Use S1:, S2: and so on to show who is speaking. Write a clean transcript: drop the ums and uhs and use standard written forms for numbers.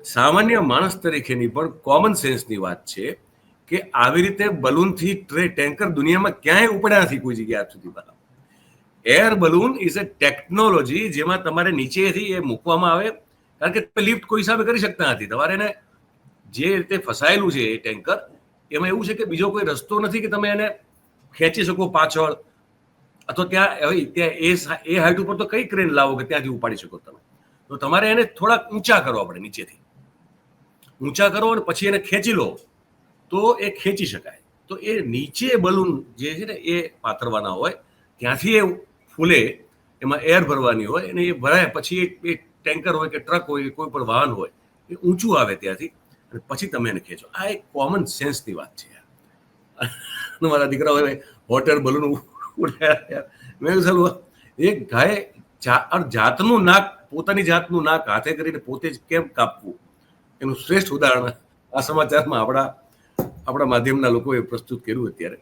S1: સામાન્ય માણસ તરીકેની પણ કોમન સેન્સની વાત છે કે આવી રીતે બલૂનથી ટેન્કર દુનિયામાં ક્યાંય ઉપડ્યા નથી કોઈ જગ્યા આજ સુધીમાં. Air balloon is a technology જેમાં તમારે નીચેથી એ મૂકવામાં આવે, કારણ કે તમે લિફ્ટ કોઈ હિસાબે કરી શકતા નથી. તમારે એને જે રીતે ફસાયેલું છે એ ટેન્કર, એમાં એવું છે કે બીજો કોઈ રસ્તો નથી કે તમે એને ખેંચી શકો પાછળ, અથવા ત્યાં એ હાઈટ ઉપર તો કઈ ક્રેન લાવો કે ત્યાંથી ઉપાડી શકો તમે. તો તમારે એને થોડાક ઊંચા કરવા પડે, નીચેથી ઊંચા કરો અને પછી એને ખેંચી લો તો એ ખેંચી શકાય. તો એ નીચે બલૂન જે છે ને એ પાથરવાના હોય, ત્યાંથી એ ફૂલે, એમાં એર ભરવાની હોય અને એ ભરાય પછી એક ટેન્કર હોય કે ટ્રક હોય કે કોઈ પણ વાહન હોય એ ઊંચું આવે ત્યાંથી, અને પછી તમે એને ખેંચો. આ એક કોમન સેન્સની વાત છે. મારા દીકરાઓ હોટ એર બલૂન ઉડાડ્યા. મેં કીધું એક ગાય જાતનું નાક, પોતાની જાતનું નાક હાથે કરીને પોતે જ કેમ કાપવું, એનું શ્રેષ્ઠ ઉદાહરણ આ સમાચારમાં આપણા માધ્યમના લોકોએ પ્રસ્તુત કર્યું અત્યારે.